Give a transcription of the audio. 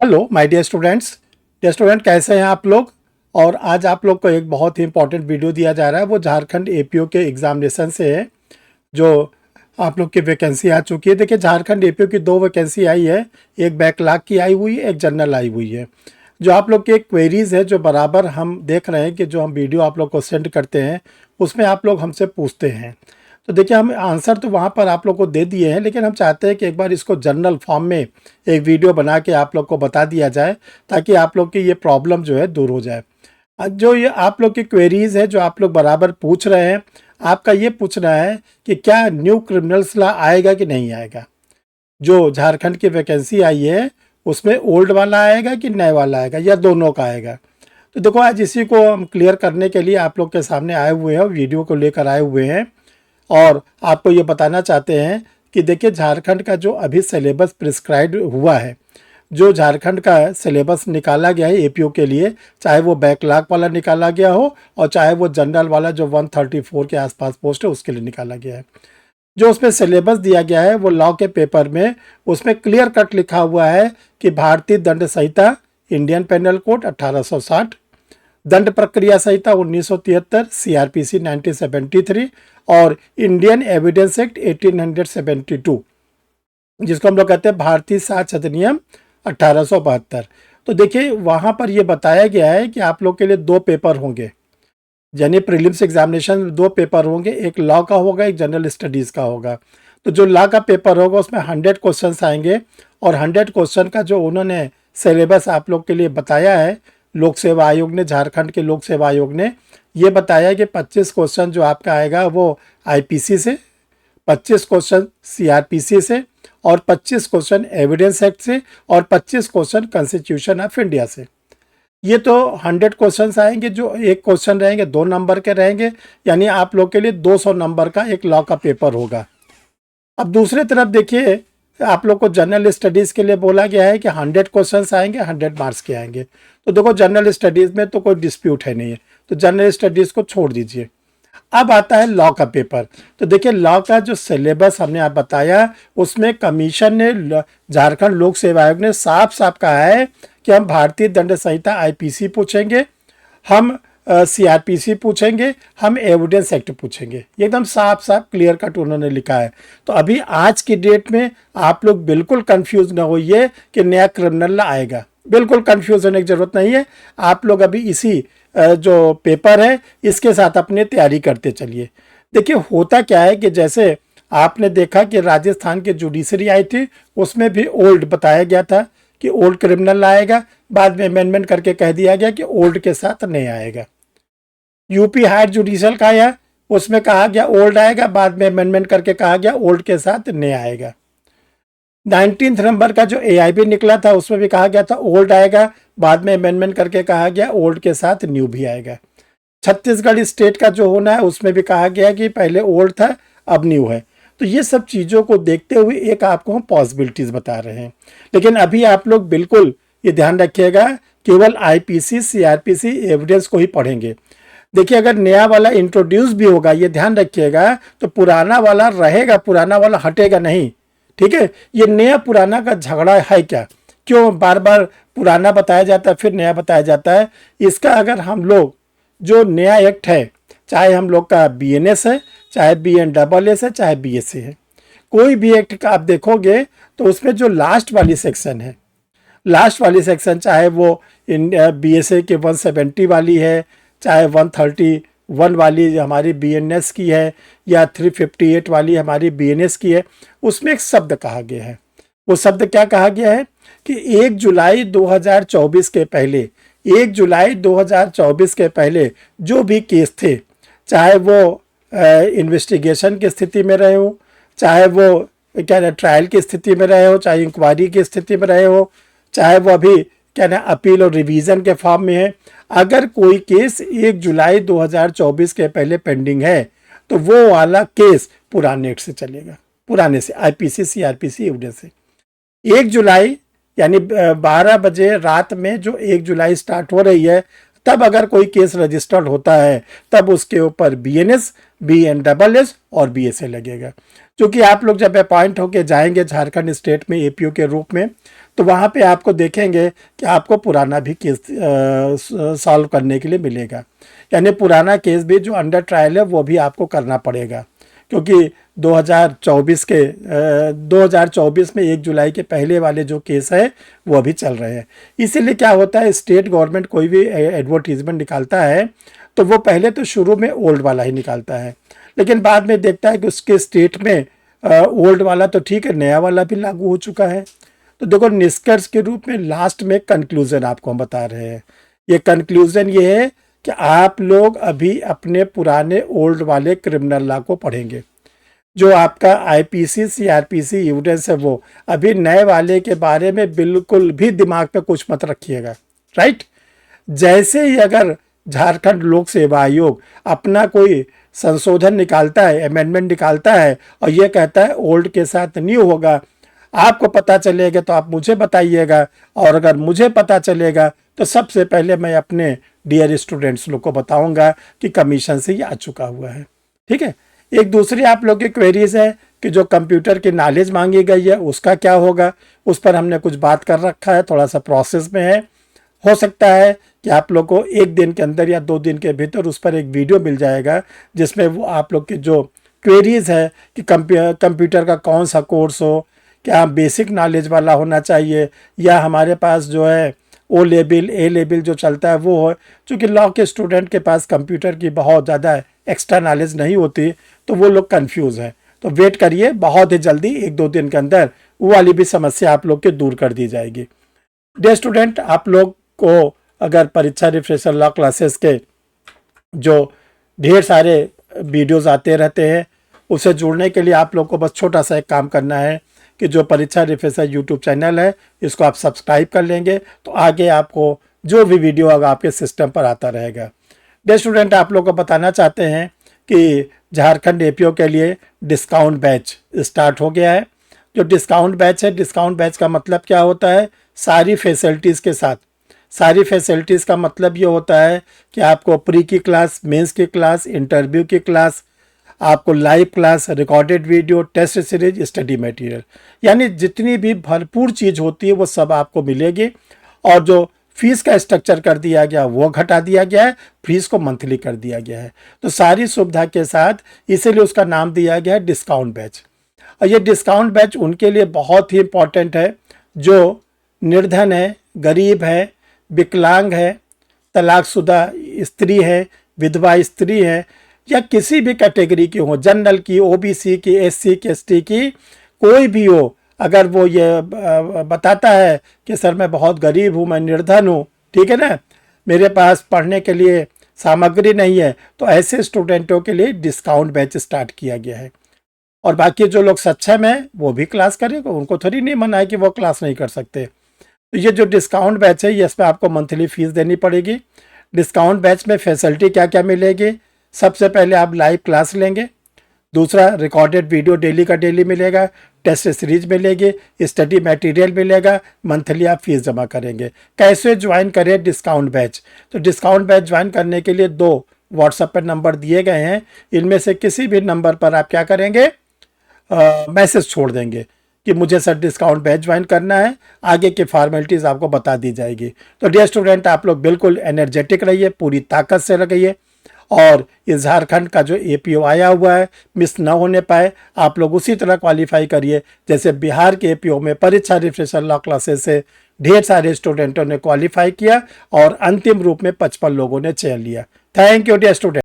Hello my dear student कैसे हैं आप लोग। और आज आप लोग को एक बहुत ही इंपॉर्टेंट वीडियो दिया जा रहा है, वो झारखंड एपीओ के एग्जामिनेशन से है जो आप लोग की वैकेंसी आ चुकी है। देखिए झारखंड एपीओ की 2 वैकेंसी आई है, एक बैकलॉग की आई हुई है, एक जनरल आई हुई है। जो आप लोग के क्वेरीज है जो बराबर हम देख रहे हैं कि जो हम वीडियो आप लोग को सेंड करते हैं उसमें आप लोग हमसे पूछते हैं। तो देखिए हम आंसर तो वहाँ पर आप लोग को दे दिए हैं, लेकिन हम चाहते हैं कि एक बार इसको जनरल फॉर्म में एक वीडियो बना के आप लोग को बता दिया जाए ताकि आप लोग की ये प्रॉब्लम जो है दूर हो जाए। जो ये आप लोग की क्वेरीज है जो आप लोग बराबर पूछ रहे हैं, आपका ये पूछना है कि क्या न्यू क्रिमिनल्स लॉ आएगा कि नहीं आएगा। जो झारखंड की वैकेंसी आई है उसमें ओल्ड वाला आएगा कि नए वाला आएगा या दोनों का आएगा। तो देखो आज इसी को हम क्लियर करने के लिए आप लोग के सामने आए हुए हैं, वीडियो को लेकर आए हुए हैं और आपको ये बताना चाहते हैं कि देखिए झारखंड का जो अभी सिलेबस प्रिस्क्राइब हुआ है, जो झारखंड का सिलेबस निकाला गया है एपीओ के लिए, चाहे वो बैकलॉग वाला निकाला गया हो और चाहे वो जनरल वाला जो 134 के आसपास पोस्ट है उसके लिए निकाला गया है। जो उसमें सिलेबस दिया गया है वो लॉ के पेपर में उसमें क्लियर कट लिखा हुआ है कि भारतीय दंड संहिता इंडियन पेनल कोड 1860, दंड प्रक्रिया संहिता 1973, सीआरपीसी 1973 और इंडियन एविडेंस एक्ट 1872, जिसको हम लोग कहते हैं भारतीय साक्ष्य अधिनियम 1872। तो देखिए वहाँ पर ये बताया गया है कि आप लोग के लिए 2 पेपर होंगे, यानी प्रीलिम्स एग्जामिनेशन में 2 पेपर होंगे, एक लॉ का होगा, एक जनरल स्टडीज़ का होगा। तो जो लॉ का पेपर होगा उसमें 100 क्वेश्चंस आएंगे और 100 क्वेश्चन का जो उन्होंने सिलेबस आप लोग के लिए बताया है, लोक सेवा आयोग ने, झारखंड के लोक सेवा आयोग ने ये बताया कि 25 क्वेश्चन जो आपका आएगा वो आईपीसी से, 25 क्वेश्चन सीआरपीसी से और 25 क्वेश्चन एविडेंस एक्ट से और 25 क्वेश्चन कॉन्स्टिट्यूशन ऑफ इंडिया से। ये तो 100 क्वेश्चंस आएंगे, जो एक क्वेश्चन रहेंगे 2 नंबर के रहेंगे, यानी आप लोग के लिए 200 नंबर का एक लॉ का पेपर होगा। अब दूसरे तरफ देखिए आप लोग को जनरल स्टडीज़ के लिए बोला गया है कि 100 क्वेश्चंस आएंगे, 100 मार्क्स के आएंगे। तो देखो जनरल स्टडीज़ में तो कोई डिस्प्यूट है नहीं है, तो जनरल स्टडीज़ को छोड़ दीजिए। अब आता है लॉ का पेपर। तो देखिए लॉ का जो सिलेबस हमने आप बताया उसमें कमीशन ने, झारखंड लोक सेवा आयोग ने साफ साफ कहा है कि हम भारतीय दंड संहिता आईपीसी पूछेंगे, हम सीआरपीसी पूछेंगे, हम एविडेंस एक्ट पूछेंगे। ये एकदम साफ साफ क्लियर कट उन्होंने लिखा है। तो अभी आज की डेट में आप लोग बिल्कुल कंफ्यूज ना होइए कि नया क्रिमिनल आएगा, बिल्कुल कंफ्यूज होने की जरूरत नहीं है। आप लोग अभी इसी जो पेपर है इसके साथ अपनी तैयारी करते चलिए। देखिए होता क्या है कि जैसे आपने देखा कि राजस्थान की जुडिशरी आई थी उसमें भी ओल्ड बताया गया था कि ओल्ड क्रिमिनल आएगा, बाद में अमेंडमेंट करके कह दिया गया कि ओल्ड के साथ नहीं आएगा। यूपी हायर जुडिशल का आया, उसमें कहा गया ओल्ड आएगा, बाद में अमेंडमेंट करके कहा गया ओल्ड के साथ नहीं आएगा। 19 नंबर का जो एआईबी निकला था उसमें भी कहा गया था ओल्ड आएगा, बाद में अमेंडमेंट करके कहा गया ओल्ड के साथ न्यू भी आएगा। छत्तीसगढ़ स्टेट का जो होना है उसमें भी कहा गया कि पहले ओल्ड था अब न्यू है। तो ये सब चीज़ों को देखते हुए एक आपको हम पॉसिबिलिटीज़ बता रहे हैं, लेकिन अभी आप लोग बिल्कुल ये ध्यान रखिएगा केवल आईपीसी सीआरपीसी एविडेंस को ही पढ़ेंगे। देखिए अगर नया वाला इंट्रोड्यूस भी होगा, ये ध्यान रखिएगा, तो पुराना वाला रहेगा, पुराना वाला हटेगा नहीं। ठीक है, ये नया पुराना का झगड़ा है क्या, क्यों बार बार पुराना बताया जाता है फिर नया बताया जाता है। इसका अगर हम लोग जो नया एक्ट है, चाहे हम लोग का बीएनएस है, चाहे बीएनएस है, चाहे बीएससी है, कोई भी एक्ट का आप देखोगे तो उसमें जो लास्ट वाली सेक्शन है, लास्ट वाली सेक्शन चाहे वो बीएसए के 170 वाली है, चाहे 131 वाली हमारी बीएनएस की है या 358 वाली हमारी बीएनएस की है, उसमें एक शब्द कहा गया है। वो शब्द क्या कहा गया है कि 1 जुलाई 2024 के पहले, 1 जुलाई 2024 के पहले जो भी केस थे, चाहे वो इन्वेस्टिगेशन की स्थिति में रहे हो, चाहे वो क्या ना ट्रायल की स्थिति में रहे हो, चाहे इंक्वायरी की स्थिति में रहे हो, चाहे वो अभी क्या ना अपील और रिवीजन के फॉर्म में है, अगर कोई केस 1 जुलाई 2024 के पहले पेंडिंग है तो वो वाला केस पुराने एक्ट से चलेगा, पुराने से आईपीसी सीआरपीसी एविडेंस से। 1 जुलाई यानी 12 बजे रात में जो 1 जुलाई स्टार्ट हो रही है तब अगर कोई केस रजिस्टर्ड होता है तब उसके ऊपर BNS, BNSS और BSA लगेगा। क्योंकि आप लोग जब अपॉइंट होके जाएंगे झारखंड स्टेट में APO के रूप में, तो वहाँ पे आपको देखेंगे कि आपको पुराना भी केस सॉल्व करने के लिए मिलेगा। यानी पुराना केस भी जो अंडर ट्रायल है वो भी आपको करना पड़ेगा, क्योंकि 2024 में 1 जुलाई के पहले वाले जो केस है वो अभी चल रहे हैं। इसीलिए क्या होता है, स्टेट गवर्नमेंट कोई भी एडवर्टीजमेंट निकालता है तो वो पहले तो शुरू में ओल्ड वाला ही निकालता है, लेकिन बाद में देखता है कि उसके स्टेट में ओल्ड वाला तो ठीक है, नया वाला भी लागू हो चुका है। तो देखो, निष्कर्ष के रूप में लास्ट में कंक्लूजन आपको हम बता रहे हैं। ये कंक्लूजन ये है कि आप लोग अभी अपने पुराने ओल्ड वाले क्रिमिनल लॉ को पढ़ेंगे। जो आपका IPC CRPC एविडेंस है वो, अभी नए वाले के बारे में बिल्कुल भी दिमाग पे कुछ मत रखिएगा, राइट। जैसे ही अगर झारखंड लोक सेवा आयोग अपना कोई संशोधन निकालता है, अमेंडमेंट निकालता है और ये कहता है ओल्ड के साथ न्यू होगा, आपको पता चलेगा तो आप मुझे बताइएगा, और अगर मुझे पता चलेगा तो सबसे पहले मैं अपने डियर स्टूडेंट्स लोग को बताऊंगा कि कमीशन से ये आ चुका हुआ है। ठीक है। एक दूसरी आप लोग की क्वेरीज है कि जो कंप्यूटर की नॉलेज मांगी गई है उसका क्या होगा, उस पर हमने कुछ बात कर रखा है, थोड़ा सा प्रोसेस में है। हो सकता है कि आप लोग को 1 दिन के अंदर या 2 दिन के भीतर उस पर एक वीडियो मिल जाएगा जिसमें वो आप लोग की जो क्वेरीज है कि कंप्यूटर का कौन सा कोर्स हो, क्या बेसिक नॉलेज वाला होना चाहिए या हमारे पास जो है O लेवल A लेवल जो चलता है वो हो। चूँकि लॉ के स्टूडेंट के पास कंप्यूटर की बहुत ज़्यादा एक्स्ट्रा नॉलेज नहीं होती तो वो लोग कंफ्यूज हैं। तो वेट करिए, बहुत ही जल्दी 1-2 दिन के अंदर वो वाली भी समस्या आप लोग की दूर कर दी जाएगी। डियर स्टूडेंट, आप लोग को अगर परीक्षा रिफ्रेशर लॉ क्लासेस के जो ढेर सारे वीडियोस आते रहते हैं उसे जुड़ने के लिए आप लोग को बस छोटा सा एक काम करना है कि जो परीक्षा रिफ्रेशर यूट्यूब चैनल है इसको आप सब्सक्राइब कर लेंगे तो आगे आपको जो भी वीडियो होगा आपके सिस्टम पर आता रहेगा। डियर स्टूडेंट, आप लोग को बताना चाहते हैं कि झारखंड APO के लिए डिस्काउंट बैच स्टार्ट हो गया है। जो डिस्काउंट बैच है, डिस्काउंट बैच का मतलब क्या होता है, सारी फैसिलिटीज़ के साथ। सारी फैसिलिटीज़ का मतलब ये होता है कि आपको प्री की क्लास, मेंस की क्लास, इंटरव्यू की क्लास, आपको live class, recorded video, test series, study material, यानी जितनी भी भरपूर चीज़ होती है वो सब आपको मिलेगी। और जो फीस का स्ट्रक्चर कर दिया गया वो घटा दिया गया है, फीस को मंथली कर दिया गया है। तो सारी सुविधा के साथ, इसीलिए उसका नाम दिया गया है डिस्काउंट बैच। और ये डिस्काउंट बैच उनके लिए बहुत ही इम्पॉर्टेंट है जो निर्धन है, गरीब है, विकलांग है, तलाकशुदा स्त्री है, विधवा स्त्री है, या किसी भी कैटेगरी की हो, जनरल की, OBC की, SC की, ST की, कोई भी हो, अगर वो ये बताता है कि सर मैं बहुत गरीब हूँ, मैं निर्धन हूँ, ठीक है ना, मेरे पास पढ़ने के लिए सामग्री नहीं है, तो ऐसे स्टूडेंटों के लिए डिस्काउंट बैच स्टार्ट किया गया है। और बाकी जो लोग सक्षम हैं वो भी क्लास करेंगे, उनको थोड़ी नहीं मना है कि वो क्लास नहीं कर सकते। तो ये जो डिस्काउंट बैच है ये इसमें आपको मंथली फीस देनी पड़ेगी। डिस्काउंट बैच में फैसिलिटी क्या क्या मिलेगी, सबसे पहले आप लाइव क्लास लेंगे, दूसरा रिकॉर्डेड वीडियो डेली का डेली मिलेगा, टेस्ट सीरीज मिलेगी, स्टडी मटेरियल मिलेगा, मंथली आप फीस जमा करेंगे। कैसे ज्वाइन करें डिस्काउंट बैच, तो डिस्काउंट बैच ज्वाइन करने के लिए 2 व्हाट्सएप पर नंबर दिए गए हैं, इनमें से किसी भी नंबर पर आप क्या करेंगे, मैसेज छोड़ देंगे कि मुझे सर डिस्काउंट बैच ज्वाइन करना है, आगे की फॉर्मेलिटीज़ आपको बता दी जाएगी। तो डियर स्टूडेंट, आप लोग बिल्कुल एनर्जेटिक रहिए, पूरी ताकत से रहिए, और इस झारखंड का जो APO आया हुआ है मिस न होने पाए, आप लोग उसी तरह क्वालिफाई करिए जैसे बिहार के APO में परीक्षा रिफ्रेशर लॉ क्लासेस से ढेर सारे स्टूडेंटों ने क्वालिफाई किया और अंतिम रूप में 55 लोगों ने चयन लिया। Thank you dear student.